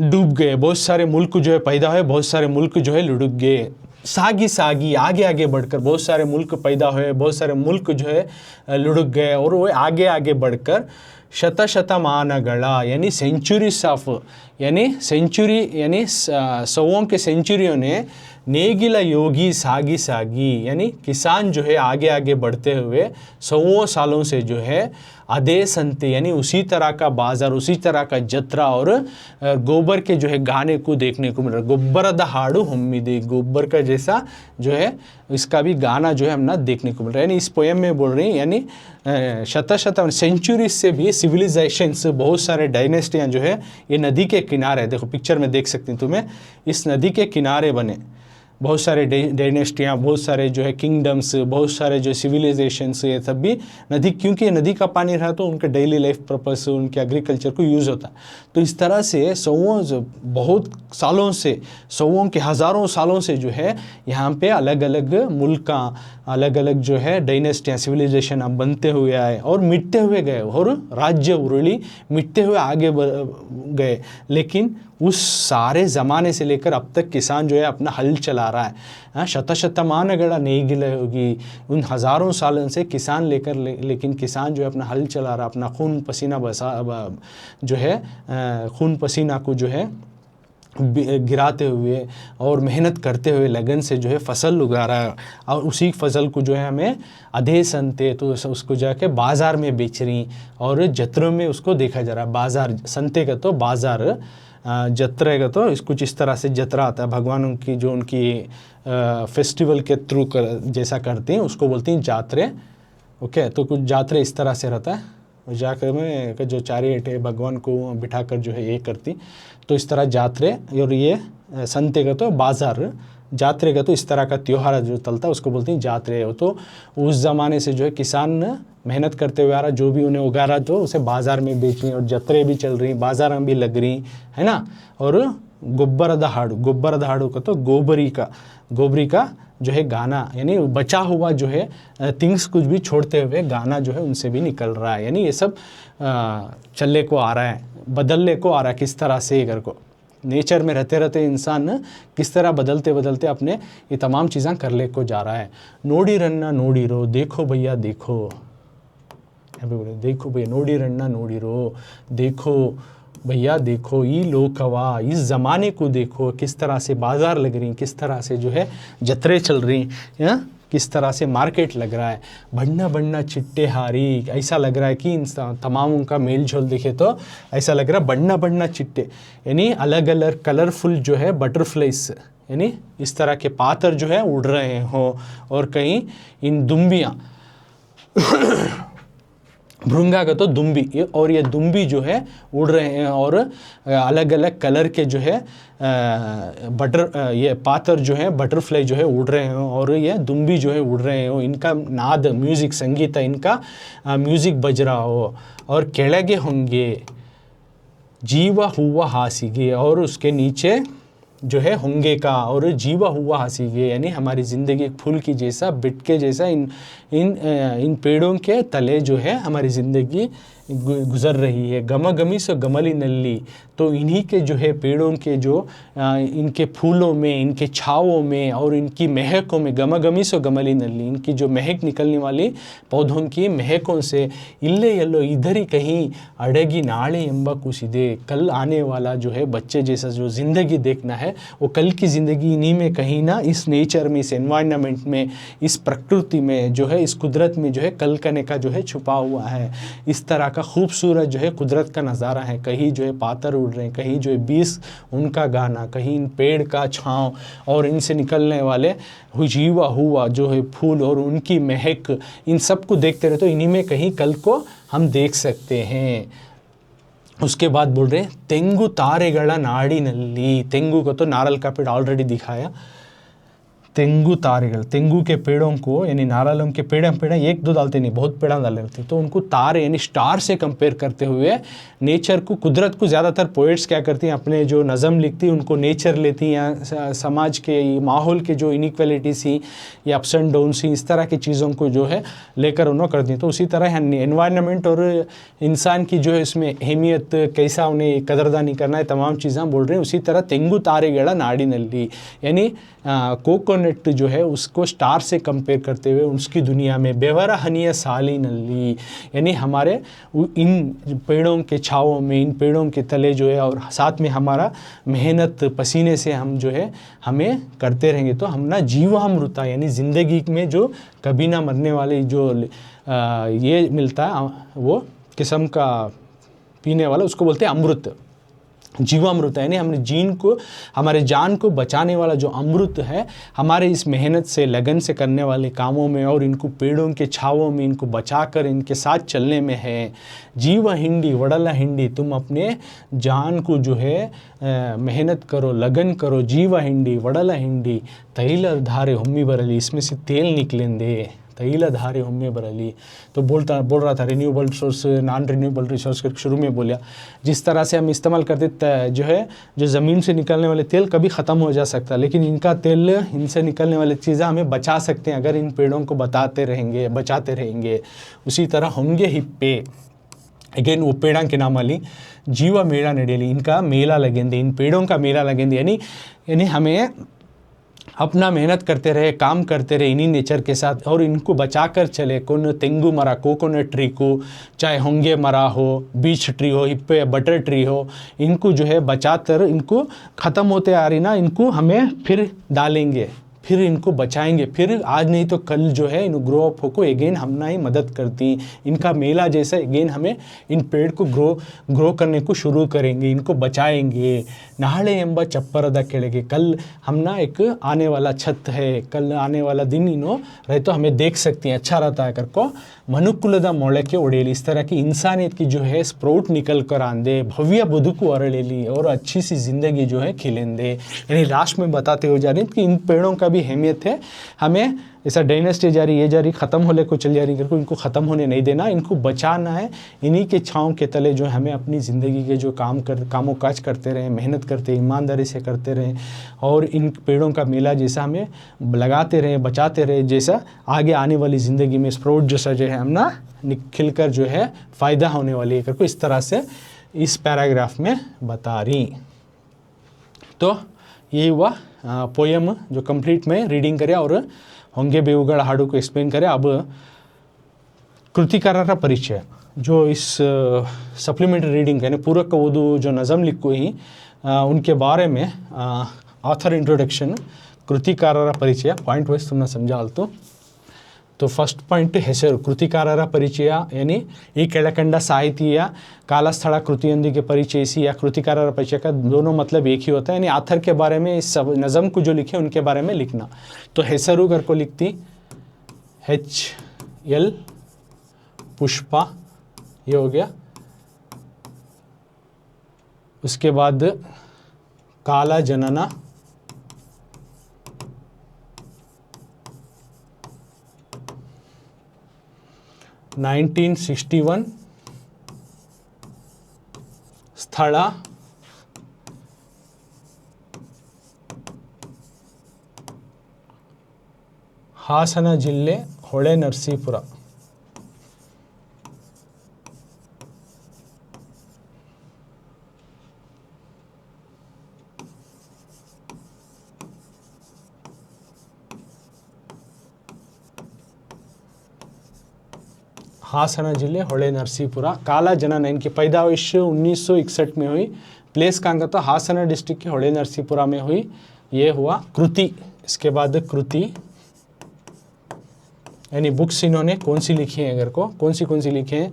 डूब गए, बहुत सारे मुल्क जो है पैदा है, बहुत सारे मुल्क जो है लुढ़क गए। सागी सागी आगे आगे बढ़कर बहुत सारे मुल्क पैदा हुए, बहुत सारे मुल्क जो है लुढ़क गए, और वो आगे आगे बढ़कर शतशतमानगला यानी सेंचुरीज ऑफ, यानी सेंचुरी यानी सौों के सेंचुरियों ने नेगिला योगी सागी सागी, यानी किसान जो है आगे आगे बढ़ते हुए सौों सालों से जो है अदे संते यानी उसी तरह का बाजार, उसी तरह का जत्रा और गोबर के जो है गाने को देखने को मिल रहा है। गोब्बरद हाड़ू हम्मिदे, गोबर का जैसा जो है इसका भी गाना जो है हमने देखने को मिल रहा है। यानी इस पोएम में बोल रही हैं, यानी शत सेंचुरी से भी सिविलाइजेशंस, बहुत सारे डायनेस्टियाँ जो है ये नदी के किनारे, देखो पिक्चर में देख सकती हैं तुम्हें, इस नदी के किनारे बने बहुत सारे डायनेस्टियाँ, बहुत सारे जो है किंगडम्स, बहुत सारे जो सिविलाइजेशंस, ये सब भी नदी, क्योंकि नदी का पानी रहा तो उनके डेली लाइफ पर्पस, उनके एग्रीकल्चर को यूज़ होता। तो इस तरह से सौों बहुत सालों से, सौों के हज़ारों सालों से जो है यहाँ पे अलग अलग मुल्क, अलग अलग जो है डायनेस्टियाँ, सिविलाइजेशन अब बनते हुए आए और मिटते हुए गए, और राज्य उरली मिटते हुए आगे गए। लेकिन उस सारे ज़माने से लेकर अब तक किसान जो है अपना हल चला रहा है। शतशतमानगला नेगिला योगी, उन हज़ारों सालों से किसान लेकिन किसान जो है अपना हल चला रहा, अपना खून पसीना जो है खून पसीना को जो है गिराते हुए और मेहनत करते हुए लगन से जो है फसल उगा रहा है, और उसी फसल को जो है हमें आधे संते तो उसको जाके बाज़ार में बेच रही, और जत्रों में उसको देखा जा रहा है। बाज़ार संते का तो बाज़ार, जत्रे का तो कुछ इस तरह से जत्रा आता है, भगवानों की जो उनकी फेस्टिवल के थ्रू जैसा करती हैं उसको बोलती हैं जात्रे। ओके, तो कुछ जात्रे इस तरह से रहता है, जाकर में जो चारे एटे भगवान को बिठा कर जो है ये करती, तो इस तरह जात्रे। और ये संते का तो बाज़ार, जात्रे का तो इस तरह का त्यौहार जो चलता है उसको बोलते हैं जात्रे। हो तो उस ज़माने से जो है किसान मेहनत करते हुए आ रहा, जो भी उन्हें उगा रहा तो उसे बाज़ार में बेच रही, और जत्रे भी चल रही, बाज़ार में भी लग रही है ना। और गोब्बरद हाड़ू का तो गोबरी का जो है गाना, यानी बचा हुआ जो है थिंग्स कुछ भी छोड़ते हुए गाना जो है उनसे भी निकल रहा है। यानी ये सब चलने को आ रहा है, बदलने को आ रहा है। किस तरह से घर को नेचर में रहते रहते इंसान किस तरह बदलते बदलते अपने ये तमाम चीज़ें कर ले को जा रहा है। नोडी रन्ना नोडी रो, देखो भैया देखो, देखो भैया, नोडी रन्ना नोडी रो, देखो भैया देखो, ये लोकवा, इस ज़माने को देखो, किस तरह से बाज़ार लग रही, किस तरह से जो है जत्रे चल रही हैं, किस तरह से मार्केट लग रहा है। बढ़ना बढ़ना चिट्टे हारी, ऐसा लग रहा है कि इन तमामों का मेल झोल देखे तो ऐसा लग रहा है बढ़ना बढ़ना चिट्टे, यानी अलग अलग कलरफुल जो है बटरफ्लाइज, यानी इस तरह के पातर जो है उड़ रहे हों, और कहीं इन दुम्बियाँ भृंगा का तो दुम्बी, और ये दुम्बी जो है उड़ रहे हैं, और अलग अलग कलर के जो है ये पातर जो है बटरफ्लाई जो है उड़ रहे हैं, और ये दुम्बी जो है उड़ रहे हैं, इनका नाद म्यूज़िक संगीत इनका म्यूज़िक बज रहा हो, और केळगे होंगे जीवा हुआ हासिगे, और उसके नीचे जो है होंगे का, और जीवा हुआ हासिगे, यानी हमारी ज़िंदगी एक फूल की जैसा, बिट के जैसा इन पेड़ों के तले जो है हमारी ज़िंदगी गुज़र रही है। गमी सो गमली नल्ली, तो इन्हीं के जो है पेड़ों के जो इनके फूलों में, इनके छावों में और इनकी महकों में, गमी सो गमली नल्ली, इनकी जो महक निकलने वाली पौधों की महकों से, इल्ले यल्लो इधर ही कहीं अड़गी नाले एंबा कुसिदे, कल आने वाला जो है बच्चे जैसा जो ज़िंदगी देखना है, वो कल की ज़िंदगी इन्हीं में कहीं ना, इस नेचर में, इस एनवायरनमेंट में, इस प्रकृति में जो है, इस कुदरत में जो है कल करने का जो है छुपा हुआ है। इस तरह का खूबसूरत जो है कुदरत का नज़ारा है। कहीं जो है पातर उड़ रहे हैं, कहीं जो है बीस उनका गाना, कहीं इन पेड़ का छाँव और इनसे निकलने वाले जीवा हुआ जो है फूल और उनकी महक, इन सब को देखते रहे तो इन्हीं में कहीं कल को हम देख सकते हैं। उसके बाद बोल रहे हैं तेंगु तारेगला नाड़ी नल्ली, तेंगु को तो नारल का पेड़ ऑलरेडी दिखाया, तेंगू तारेगल, तेंगू के पेड़ों को यानी नारलम के पेड़ एक दो डालते नहीं, बहुत पेड़ डाले रहते, तो उनको तारे यानी स्टार से कंपेयर करते हुए नेचर को, कुदरत को ज़्यादातर पोइट्स क्या करती हैं, अपने जो नज़म लिखती हैं उनको नेचर लेती हैं, समाज के माहौल के जो इनइक्वालिटी सी या अप्स एंड डाउन सी इस तरह की चीज़ों को जो है लेकर उन्होंने करती हैं। तो उसी तरह एनवायरनमेंट और इंसान की जो है इसमें अहमियत, कैसा उन्हें कदरदानी करना है, तमाम चीज़ें बोल रहे हैं। उसी तरह तेंगू तारेगेड़ा नाड़ी नल्ली यानी कोकोनट जो है उसको स्टार से कंपेयर करते हुए उसकी दुनिया में बेवरा हनिया साली नल्ली यानी हमारे इन पेड़ों के छाँव में, इन पेड़ों के तले जो है और साथ में हमारा मेहनत पसीने से हम जो है हमें करते रहेंगे तो हम ना जीवामृता यानी ज़िंदगी में जो कभी ना मरने वाली जो ये मिलता है वो किस्म का पीने वाला, उसको बोलते हैं अमृत, जीवामृत यानी हमने जीन को, हमारे जान को बचाने वाला जो अमृत है हमारे इस मेहनत से, लगन से करने वाले कामों में और इनको पेड़ों के छावों में इनको बचाकर इनके साथ चलने में है। जीव हिंडी वड़ला हिंडी, तुम अपने जान को जो है मेहनत करो, लगन करो, जीव हिंडी वड़ला हिंडी तैल धारे हम्मी बरली, इसमें से तेल निकलेंगे, तैल धारे हम्मी बरली। तो बोल रहा था renewable source, non renewable resource के शुरू में बोलिया, जिस तरह से हम इस्तेमाल करते जो है जो ज़मीन से निकलने वाले तेल कभी ख़त्म हो जा सकता, लेकिन इनका तेल, इनसे निकलने वाली चीज़ें हमें बचा सकते हैं अगर इन पेड़ों को बचाते रहेंगे। उसी तरह होंगे हिप्पे, अगेन वो पेड़ा के नाम वाली जीवा मेला नडेली, इनका मेला लगेंगे, इन पेड़ों का मेला लगेंगे यानी हमें अपना मेहनत करते रहे, काम करते रहे इन्हीं नेचर के साथ और इनको बचा कर चले। कौन तेंगू मरा, कोकोनट ट्री को, चाहे होंगे मरा हो, बीच ट्री हो, हिप्पे बटर ट्री हो, इनको जो है बचाकर, इनको ख़त्म होते आ रही ना, इनको हमें फिर डालेंगे, फिर इनको बचाएंगे, फिर आज नहीं तो कल जो है इन ग्रो अप होको अगेन हमना ही मदद करती, इनका मेला जैसा अगेन हमें इन पेड़ को ग्रो करने को शुरू करेंगे, इनको बचाएंगे। नाहड़े एंबा चप्परदा केड़ेगे, कल हम ना एक आने वाला छत है, कल आने वाला दिन इनो रहे तो हमें देख सकती हैं, अच्छा रहता है करको मनुकुलदा मोड़के उड़ेली, इस तरह की इंसानियत की जो है स्प्राउट निकल कर आंदे, भव्य बुदुकु अरड़ेली और अच्छी सी ज़िंदगी जो है खिलेंदे। यानी लास्ट में बताते हो जा रहे हैं कि इन पेड़ों का भी अहमियत है, हमें ऐसा डायनेस्टी ये जा रही ख़त्म होने को चल जा रही करके इनको ख़त्म होने नहीं देना, इनको बचाना है। इन्हीं के छाँव के तले जो हमें अपनी ज़िंदगी के जो कामों काज करते रहें, मेहनत करते, ईमानदारी से करते रहें और इन पेड़ों का मेला जैसा हमें लगाते रहें, बचाते रहें, जैसा आगे आने वाली ज़िंदगी में स्प्राउट जैसा जो है हम ना खिल कर जो है फ़ायदा होने वाली है करके इस तरह से इस पैराग्राफ में बता रही। तो यही हुआ पोएम जो कंप्लीट में रीडिंग करे और होंगे बेउगड़ हाड़ू को एक्सप्लेन करे। अब कृतिकारा परिचय जो इस सप्लीमेंट्री रीडिंग यानी पूरक का ओदू जो नज़म लिखो ही उनके बारे में ऑथर इंट्रोडक्शन, कृतिकारा परिचय पॉइंट वाइज तुमने समझा तो फर्स्ट पॉइंट ಹೆಸರು ಕೃತಿಕಾರರ ಪರಿಚಯ यानी ಈ ಕೆಳಕಂಡ ಸಾಹಿತ್ಯ कालस्थಳ कृतियों परिचय या कृतिकारर परिचय का दोनों मतलब एक ही होता है, यानी आथर के बारे में इस सब नज़म को जो लिखे उनके बारे में लिखना। तो ಹೆಸರು कर को लिखती HL पुष्पा, ये हो गया। उसके बाद काला जनना, नाइनटीन 61 ಸ್ಥಳ ಹಾಸನ ಜಿಲ್ಲೆ ಹೊಳೆನರಸೀಪುರ। हासना जिले होले नरसीपुरा। काला जनन, इनकी पैदाइश 1961 में हुई। प्लेस कहाँ का? तो हासना डिस्ट्रिक्ट के होले नरसीपुरा में हुई। ये हुआ कृति। इसके बाद कृति यानी बुक्स इन्होंने कौन सी लिखी है, अगर को कौन सी लिखी हैं?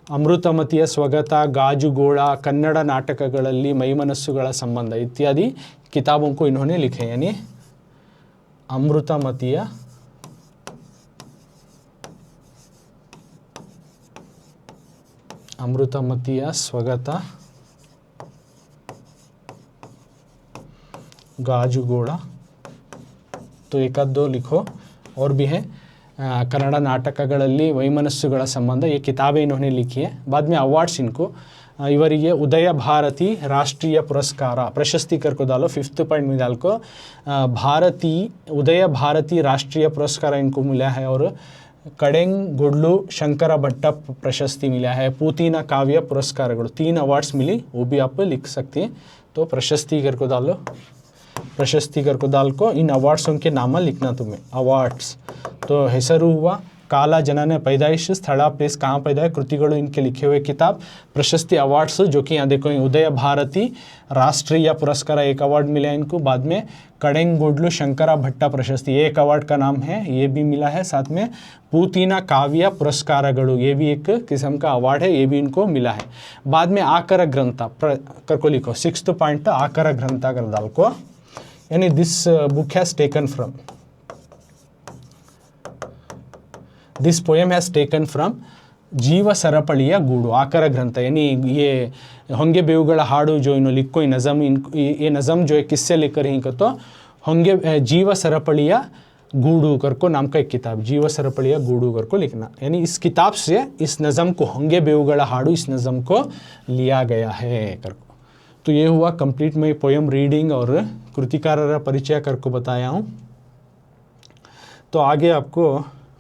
अमृतमतिಯ स्वगत, गाजुगोಳ, कन्नड़ नाटकಗಳಲ್ಲಿ ಮೈಮನಸ್ಸುಗಳ संबंध इत्यादि किताबों को इन्होंने लिखे। यानी अमृतमतिಯ स्वगत, गाजुगोಳ, तो एकाध दो लिखो, और भी हैं कन्नड़ नाटकಗಳಲ್ಲಿ ವೈಮನಸ್ಸುಗಳ ಸಂಬಂಧ, ये किताबें इन्होंने लिखी है। बाद में अवार्ड्स इनको ಇವರಿಗೆ ಉದಯ ಭಾರತಿ ರಾಷ್ಟ್ರೀಯ ಪುರಸ್ಕಾರ ಪ್ರಶಸ್ತಿ ಕರ್को डालो, 5th पॉइंट में डाल को भारती उदय भारती राष्ट्रीय पुरस्कार इनको मिला है, और कडेंगुड्लू शंकर भट्ट प्रशस्ति मिला है, पूतीना काव्य पुरस्कार 3 अवार्ड्स मिली, वो भी आप लिख सकते हैं। तो प्रशस्ति कर को डालो, प्रशस्ति कर को डाल को इन अवार्ड्सों के नाम लिखना तुम्हें, अवार्ड्स। तो ಹೆಸರು हुआ, काला जनन पैदाइश, स्थला प्लेस कहाँ पैदा है, कृतिಗಳು इनके लिखे हुए किताब, प्रशस्ति अवार्ड्स जो कि यहाँ देखो उदय भारती राष्ट्रीय पुरस्कार 1 अवार्ड मिला है इनको। बाद में कडेंगुड्लू शंकरा भट्टा प्रशस्ति 1 अवार्ड का नाम है, ये भी मिला है। साथ में पूतीना काव्य पुरस्कारಗಳು, ये भी एक किस्म का अवार्ड है, ये भी इनको मिला है। बाद में आकर ग्रंथ कर को लिखो, 6th पॉइंट आकर ग्रंथ कर डाल को, यानी this book has taken from, this poem has taken from जीव सरपड़िया गूಡು, आकर ग्रंथ, यानी ये होंगे बेवुಗಳ हाड़ू जो इन्होंने लिखो नज़म, ये नज़म जो है किससे लेकर ही तो होंगे जीव सरपड़िया गूಡು कर को नाम का एक किताब, जीव सरपड़िया गूಡು कर को लिखना, यानी इस किताब से इस नज़म को होंगे बेवुಗಳ हाड़ू इस नज़म को लिया गया है कर को। तो ये हुआ कंप्लीट मैं पोएम रीडिंग और कृतिकारರ परिचय कर को बताया हूँ। तो आगे आपको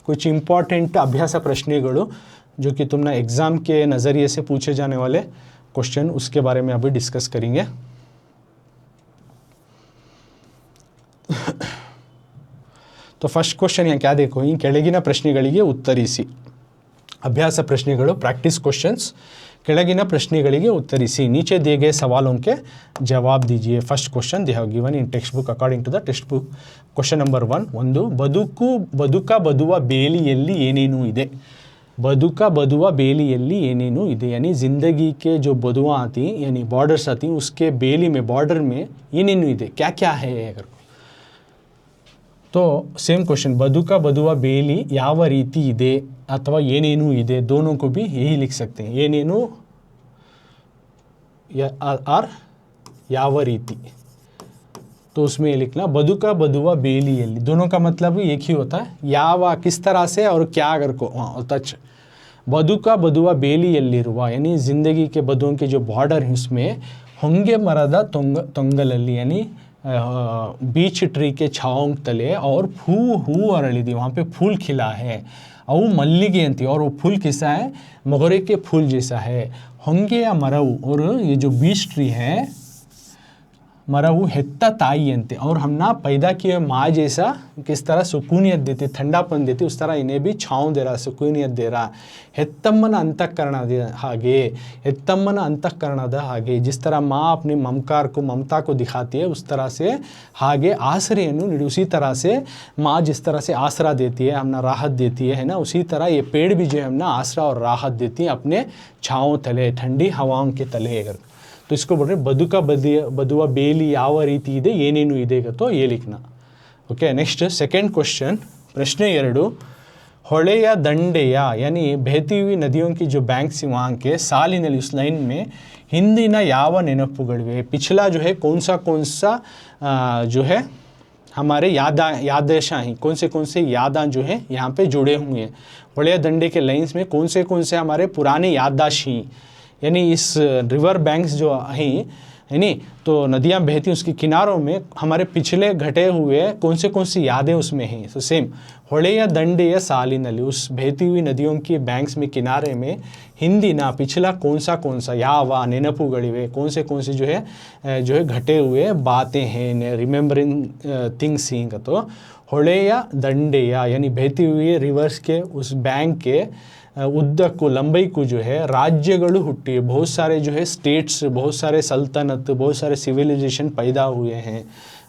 कुछ इम्पॉर्टेंट अभ्यास प्रश्नಗಳು जो कि तुमने एग्ज़ाम के नज़रिए से पूछे जाने वाले क्वेश्चन, उसके बारे में अभी डिस्कस करेंगे। तो फर्स्ट क्वेश्चन यहाँ क्या देखो, ಈ ಕೆಳಗಿನ ಪ್ರಶ್ನೆಗಳಿಗೆ ಉತ್ತರಿಸಿ, अभ्यास प्रश्नಗಳು प्रैक्टिस क्वेश्चंस, ಕೆಳಗಿನ ಪ್ರಶ್ನೆಗಳಿಗೆ ಉತ್ತರಿಸಿ, नीचे दिए गए सवालों के जवाब दीजिए। First question they have given in text book according to the text book. Question number 1, ಒಂದು ಬದುಕ ಬದುವ ಬೇಲಿಯಲ್ಲಿ ಏನೇನು ಇದೆ, बदुका बदुआ बेलियल्ली ಏನೇನು ಇದೆ, यानी ज़िंदगी के जो बदुआ आती यानी बॉर्डर्स आती उसके बेली में बॉर्डर में ಏನೇನು ಇದೆ, क्या क्या है अगर। तो सेम क्वेश्चन, बदुका बदुआ बेली ಯಾವ ರೀತಿ ಇದೆ अथवा ಏನೇನು ಇದೆ, दोनों को भी यही लिख सकते हैं, ಏನೇನು और ಯಾವ ರೀತಿ। तो उसमें ये लिखना बदुका बदुआ बेलियल्ली, दोनों का मतलब एक ही होता है, यावा किस तरह से और क्या अगर को टच। बदुका बदुआ बेलियल्लिरुव यानी ज़िंदगी के बदुओं के जो बॉर्डर है उसमें ಹೊಂಗೆ ಮರದ ತೊಂಗಲಲ್ಲಿ यानी बीच ट्री के छाँव तले और हू अरಳಿದಿ, वहाँ पे फूल खिला है, अವು मल्लिगे अंती, और वो फूल कैसा है, मोगरे के फूल जैसा है। ಹೊಂಗೆಯ ಮರವು, और ये जो बीच ट्री है मरऊ हेत्ता ताई अंते, और हम ना पैदा किए माँ जैसा किस तरह सुकूनियत देती, ठंडापन देती, उस तरह इन्हें भी छाँव दे रहा, सुकूनियत दे रहा। ಹೆತ್ತಮ್ಮನ ಅಂತಃಕರಣದ ಹಾಗೆ, ಹೆತ್ತಮ್ಮನ ಅಂತಃಕರಣದ ಹಾಗೆ, जिस तरह माँ अपने ममकार को ममता को दिखाती है उस तरह से, हागे आश्रयनु नीडी, उसी तरह से माँ जिस तरह से आसरा देती है, हमना राहत देती है ना, उसी तरह ये पेड़ भी जो है हमना आसरा और राहत देती है अपने छाँव तले, ठंडी हवाओं के तले। अगर तो इसको बोल रहे बदुका बदुआ बेली ಯಾವ ರೀತಿ ಇದೆ, ಏನೇನು ಇದೆ तो ये लिखना। ओके, नेक्स्ट सेकेंड क्वेश्चन, प्रश्न 2, ಹೊಳೆಯ ದಂಡೆಯ यानी बहती हुई नदियों की जो बैंक्स वहाँ के सालिನಲ್ಲಿ उस लाइन में ಹಿಂದಿನ ಯಾವ ನೆನಪುಗಳಿವೆ, पिछला जो है कौन सा जो है हमारे यादें हैं, कौन से यादां जो है यहाँ पे जुड़े हुए हैं। ಹೊಳೆಯ ದಂಡೆ के लाइन्स में कौन से हमारे पुराने याददाश्त हैं, यानी इस रिवर बैंक्स जो हैं यानी तो नदियाँ बहती उसके किनारों में हमारे पिछले घटे हुए कौन सी यादें उसमें हैं। तो सेम ಹೊಳೆಯ ದಂಡೆಯ ಸಾಲಿನಲ್ಲಿ, उस बहती हुई नदियों की बैंक्स में किनारे में ಹಿಂದಿನ पिछला कौन सा ಯಾವ ನೆನಪುಗಳಿವೆ, कौन से जो है घटे हुए बातें हैं, रिमेम्बरिंग थिंग्स ही। तो ಹೊಳೆಯ ದಂಡೆಯ यानी बहती हुई रिवर्स के उस बैंक के उद्दक्कू लंबाई को जो है राज्यಗಳು ಹುಟ್ಟಿ, बहुत सारे जो है स्टेट्स, बहुत सारे सल्तनत, बहुत सारे सिविलाइजेशन पैदा हुए हैं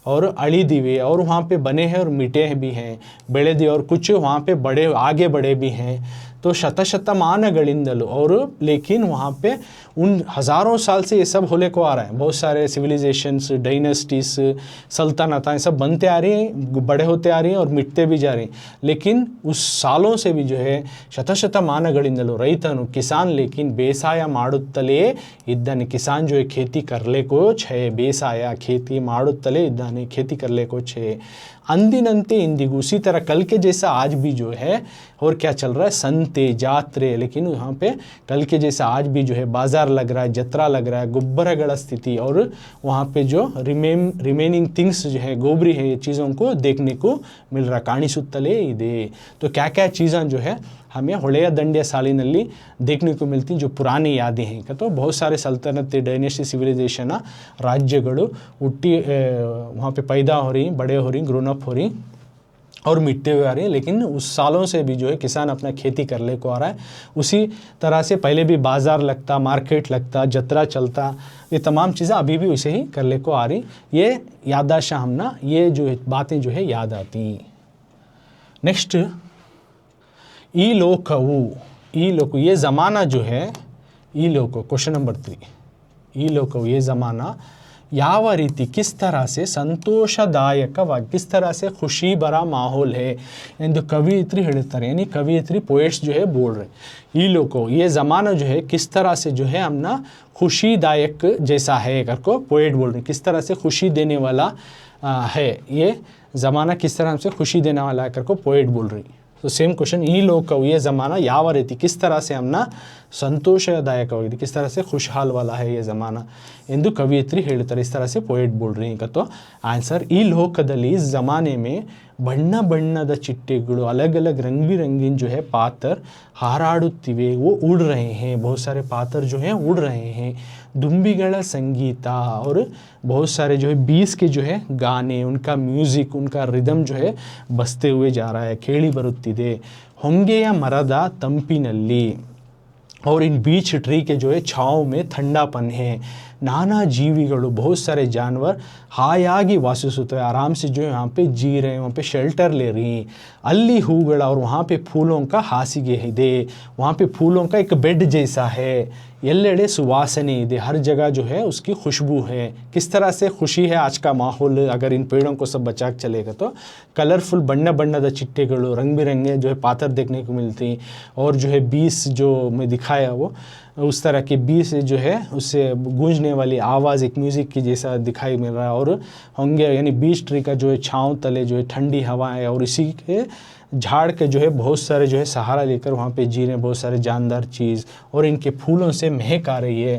और अಳಿದಿವೆ, और वहाँ पे बने हैं और मिटे भी हैं, ಬೆಳೆದಿ, और कुछ वहाँ पे आगे बढ़े भी हैं। तो ಶತಶತಮಾನಗಳಿಂದಲೂ, और लेकिन वहाँ पे उन हज़ारों साल से ये सब होले को आ रहा है। बहुत सारे सिविलाइजेशंस, डायनेस्टीज, सल्तनतें सब बनते आ रही हैं, बड़े होते आ रही हैं और मिटते भी जा रही हैं। लेकिन उस सालों से भी जो है ಶತಶತಮಾನಗಳಿಂದಲೂ ರೈತನು ಕಿಸಾನ್ ಲೇಕಿನ್ ಬೇಸಾಯ ಮಾಡುತ್ತಲೇ ಇದ್ದಾನೆ। ಕಿಸಾನ್ जो है खेती करले को छे, ಬೇಸಾಯ खेती ಮಾಡುತ್ತಲೇ ಇದ್ದಾನೆ, खेती करले को छे। अंदिनंते इंदिगु, उसी तरह कल के जैसा आज भी जो है और क्या चल रहा है, संते जात्रे। लेकिन यहाँ पे कल के जैसा आज भी जो है बाजार लग रहा है, जत्रा लग रहा है, गुब्बरगढ़ स्थिति और वहाँ पे जो रिमेनिंग थिंग्स जो है गोबरी है, ये चीज़ों को देखने को मिल रहा। ಕಾಣಿಸುತ್ತಲೇ ಇದೆ। तो क्या क्या चीज़ें जो है हमें ಹೊಳೆಯ ದಂಡೆಯ ಸಾಲಿನಲ್ಲಿ देखने को मिलती जो पुरानी यादें हैं। तो बहुत सारे सल्तनत, डायनेस्टी, सिविलाइजेशन राज्यಗಳು ಹುಟ್ಟಿ वहाँ पे पैदा हो रही, बड़े हो रही, ग्रोन अप हो रही और मिटते हुए आ रही है। लेकिन उस सालों से भी जो है किसान अपना खेती करने को आ रहा है। उसी तरह से पहले भी बाज़ार लगता, मार्केट लगता, जत्रा चलता, ये तमाम चीज़ें अभी भी वैसे ही करने को आ रही। ये यादाश्त हमना, ये जो बातें जो है याद आती। नेक्स्ट, ಈ ಲೋಕವು, ಈ ಲೋಕ, ये ज़माना जो है, ಈ ಲೋಕ, क्वेश्चन नंबर 3, ಈ ಲೋಕವು, ये ज़माना ಯಾವ ರೀತಿ, किस तरह से ಸಂತೋಷದಾಯಕವಾಗಿ, किस तरह से खुशी भरा माहौल है ಎಂದು कवियत्री ಹೇಳ್ತಾರೆ। यानी कवियत्री, पोएट्स जो है बोल रहे, ಈ ಲೋಕವು, ये ज़माना जो है किस तरह से जो है हमना खुशीदायक जैसा है करको पोएट बोल रहे, किस तरह से खुशी देने वाला है, ये ज़माना किस तरह से खुशी देने वाला है करको पोएट बोल रही। तो सेम क्वेश्चन, ಈ ಲೋಕವು, ये ज़माना ಯಾವ ರೀತಿ, किस तरह से हमना ಸಂತೋಷದಾಯಕವಾಗಿದೆ, किस तरह से खुशहाल वाला है ये ज़माना ಎಂದು कवियत्री ಹೇಳ್ತಾರೆ। इस तरह से पोएट बोल रही हैं। तो आंसर, ಈ ಲೋಕದಲ್ಲಿ, इस ज़माने में ಬಣ್ಣ ಬಣ್ಣದ ಚಿಟ್ಟೆಗಳು, अलग अलग रंग बिरंगीन जो है पातर ಹಾರಾಡುತ್ತಿವೆ, वो उड़ रहे हैं। बहुत सारे पातर जो हैं उड़ रहे हैं। दुम्बिಗಳ संगीत और बहुत सारे जो है बीस के जो है गाने, उनका म्यूज़िक, उनका रिदम जो है बसते हुए जा रहा है, ಕೇಳಿ ಬರುತ್ತಿದೆ। ಹೊಂಗೆಯ ಮರದ ತಂಪಿನಲ್ಲಿ, और इन बीच ट्री के जो है छाँव में ठंडापन है। नाना जीविಗಳು, बहुत सारे जानवर हायागी वासिಸುತ್ತವೆ, आराम से जो है यहाँ पे जी रहे हैं, वहाँ पे शेल्टर ले रही हैं। ಅಲ್ಲಿ ಹೂಗಳ, और वहाँ पे फूलों का हासिगे ಇದೆ, वहाँ पे फूलों का एक बेड जैसा है। ಎಲ್ಲೆಡೆ सुवासने ಇದೆ, हर जगह जो है उसकी खुशबू है। किस तरह से खुशी है आज का माहौल अगर इन पेड़ों को सब बचा के चलेगा। तो कलरफुल बಣ್ಣ ಬಣ್ಣದ ಚಿಟ್ಟೆಗಳು, रंग बिरंगे जो है पातर देखने को मिलती, और जो है बीस जो मैं दिखाया वो उस तरह के बीस जो है उससे गूंजने वाली आवाज़ एक म्यूज़िक की जैसा दिखाई मिल रहा है। और होंगे यानी बीच ट्री का जो है छाँव तले जो है ठंडी हवाएं, और इसी के झाड़ के जो है बहुत सारे जो है सहारा लेकर वहाँ पे जी रहे हैं बहुत सारे जानदार चीज़, और इनके फूलों से महक आ रही है।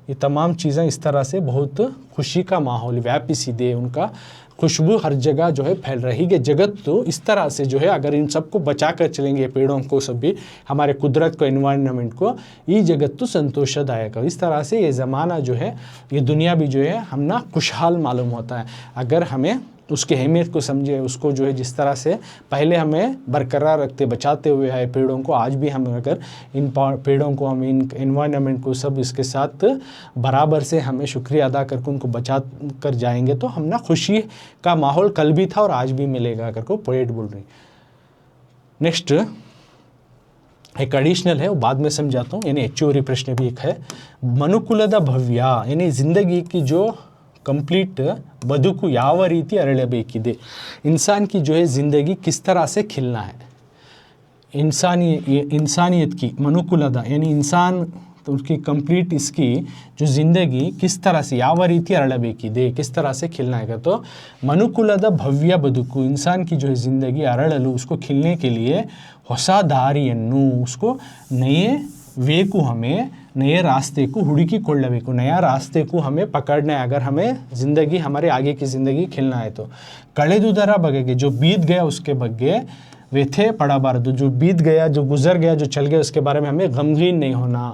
ये तमाम चीज़ें इस तरह से बहुत खुशी का माहौल व्यापी सीधे, उनका खुशबू हर जगह जो है फैल रही है। जगत तो इस तरह से जो है अगर इन सबको बचा कर चलेंगे, पेड़ों को सब भी, हमारे कुदरत को, एनवायरनमेंट को, ये जगत तो संतोषदायक है। इस तरह से ये ज़माना जो है, ये दुनिया भी जो है हम ना खुशहाल मालूम होता है अगर हमें उसकी अहमियत को समझे, उसको जो है जिस तरह से पहले हमें बरकरार रखते, बचाते हुए आए पेड़ों को, आज भी हम अगर इन पेड़ों को, हम इन एनवायरनमेंट को सब इसके साथ बराबर से हमें शुक्रिया अदा करके उनको बचा कर जाएंगे, तो हम ना खुशी का माहौल कल भी था और आज भी मिलेगा कर को पोएट बोल रही। नेक्स्ट एक एडिशनल है, वो बाद में समझाता हूँ। यानी ಹೆಚ್ಚುವರಿ प्रश्न भी एक है, ಮನುಕುಲದ ಭವ್ಯ, यानी ज़िंदगी की जो कंप्लीट बदुकु ಯಾವ ರೀತಿ ಅರಳಬೇಕಿದೆ, इंसान की जो है ज़िंदगी किस तरह से खिलना है। इंसानियत की मनुकुलदा यानी इंसान, तो उसकी कंप्लीट इसकी जो ज़िंदगी किस तरह से ಯಾವ ರೀತಿ ಅರಳಬೇಕಿದೆ, किस तरह से खिलना है। तो मनुकुलದ ಭವ್ಯ ಬದುಕು, इंसान की जो है ज़िंदगी अरಳಲು, उसको खिलने के लिए ಹೊಸ ದಾರಿಯನ್ನು, उसको नए वे को, हमें नए रास्ते को ಹುಡುಕಿಕೊಳ್ಳಬೇಕು, नया रास्ते को हमें पकड़ना है अगर हमें ज़िंदगी, हमारे आगे की ज़िंदगी खिलना है। तो ಕಳೆದುದರ ಬಗೆಗೆ, जो बीत गया उसके ಬಗ್ಗೆ व्यथे पड़ाबारದು, जो बीत गया, जो गुजर गया, जो चल गया, उसके बारे में हमें गमगीन नहीं होना।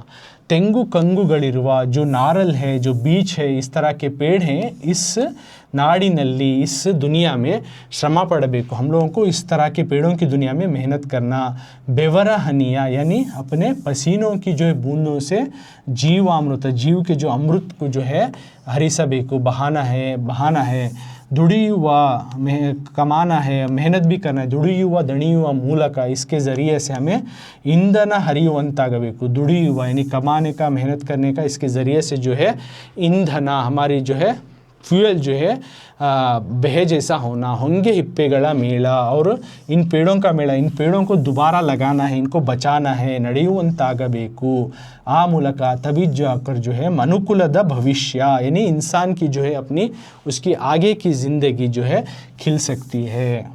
ತೆಂಗು ಕಂಗುಗಳಿರುವ, जो नारल है, जो बीच है, इस तरह के पेड़ हैं, इस नाडिनल्ली इस दुनिया में श्रम पड़बेको, हम लोगों को इस तरह के पेड़ों की दुनिया में मेहनत करना। बेवरा हनिया यानी अपने पसीनों की जो है बूंदों से जीवामृत, जीव के जो अमृत को जो है हरिसबेको बहाना है। दुड़ी हुआ कमाना है, मेहनत भी करना है। दुड़ी हुआ दणी हुआ मूलक, इसके ज़रिए से हमें ईंधन हरिवंतागबेको, दुड़ी हुआ यानी कमाने का, मेहनत करने का, इसके ज़रिए से जो है ईंधन हमारी जो है फ्यूल जो है बह जैसा होना। होंगे हिप्पेगड़ा मेला, और इन पेड़ों का मेला, इन पेड़ों को दोबारा लगाना है, इनको बचाना है। नड़ीवंतागबेको आ मूलक, तभी जाकर जो है मनुकुलद भविष्य यानी इंसान की जो है अपनी उसकी आगे की ज़िंदगी जो है खिल सकती है।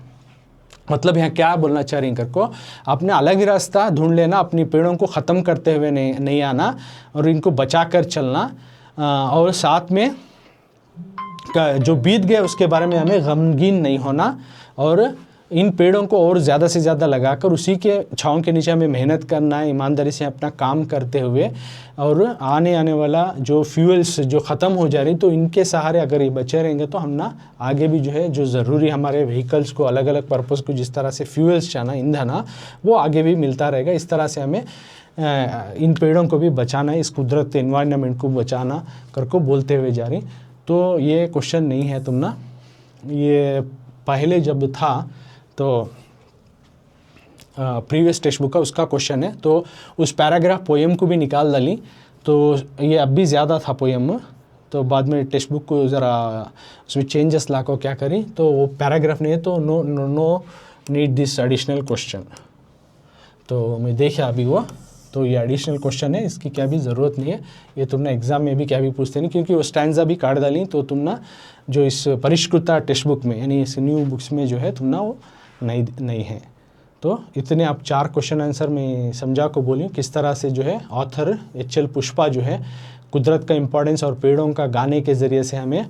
मतलब यहाँ क्या बोलना चाह रही हैं को, अपने अलग ही रास्ता ढूंढ लेना, अपनी पेड़ों को ख़त्म करते हुए नहीं आना, और इनको बचा कर चलना, और साथ में जो बीत गए उसके बारे में हमें गमगीन नहीं होना, और इन पेड़ों को और ज़्यादा से ज़्यादा लगाकर उसी के छाँव के नीचे हमें मेहनत करना है, ईमानदारी से अपना काम करते हुए। और आने वाला जो फ्यूल्स जो ख़त्म हो जा रही, तो इनके सहारे अगर ये बचे रहेंगे तो हम ना आगे भी जो है जो ज़रूरी हमारे व्हीकल्स को अलग अलग पर्पज़ को जिस तरह से फ्यूल्स चाहना, ईंधन, वो आगे भी मिलता रहेगा। इस तरह से हमें इन पेड़ों को भी बचाना है, इस कुदरत एनवायरनमेंट को बचाना करको बोलते हुए जा रही। तो ये क्वेश्चन नहीं है तुम ना, ये पहले जब था तो प्रीवियस टेक्स्ट बुक का उसका क्वेश्चन है, तो उस पैराग्राफ पोएम को भी निकाल डाली, तो ये अब भी ज़्यादा था पोएम, तो बाद में टेक्स्ट बुक को ज़रा उसमें चेंजेस ला को क्या करी, तो वो पैराग्राफ नहीं है, तो no need this additional question. तो मैं देखा अभी वो, तो ये एडिशनल क्वेश्चन है, इसकी क्या भी ज़रूरत नहीं है, ये तुमने एग्ज़ाम में भी क्या भी पूछते नहीं, क्योंकि वो स्टैंजा भी काट डाली, तो तुम ना जो इस परिष्कृता टेक्स्ट बुक में यानी इस न्यू बुक्स में जो है तुम ना वो नहीं है। तो इतने आप 4 क्वेश्चन आंसर में समझा को बोली किस तरह से जो है ऑथर एच.एल. पुष्पा जो है कुदरत का इम्पोर्टेंस और पेड़ों का गाने के ज़रिए से हमें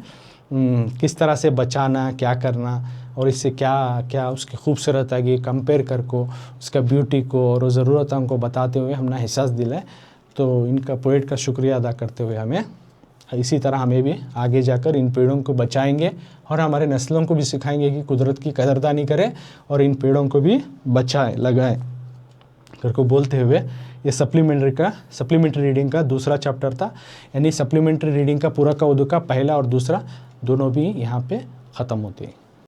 किस तरह से बचाना, क्या करना, और इससे क्या क्या उसकी खूबसूरत आगे कंपेयर कर को उसका ब्यूटी को और ज़रूरतों को बताते हुए हमने एहसास दिलाए। तो इनका पोएट का शुक्रिया अदा करते हुए हमें इसी तरह हमें भी आगे जाकर इन पेड़ों को बचाएंगे और हमारे नस्लों को भी सिखाएंगे कि कुदरत की कदरदानी करें और इन पेड़ों को भी बचाएं, लगाएं करको बोलते हुए ये सप्लीमेंट्री रीडिंग का दूसरा चैप्टर था। यानी सप्लीमेंट्री रीडिंग का पूरा का उर्दू का पहला और दूसरा दोनों भी यहाँ पे ख़त्म होते हैं।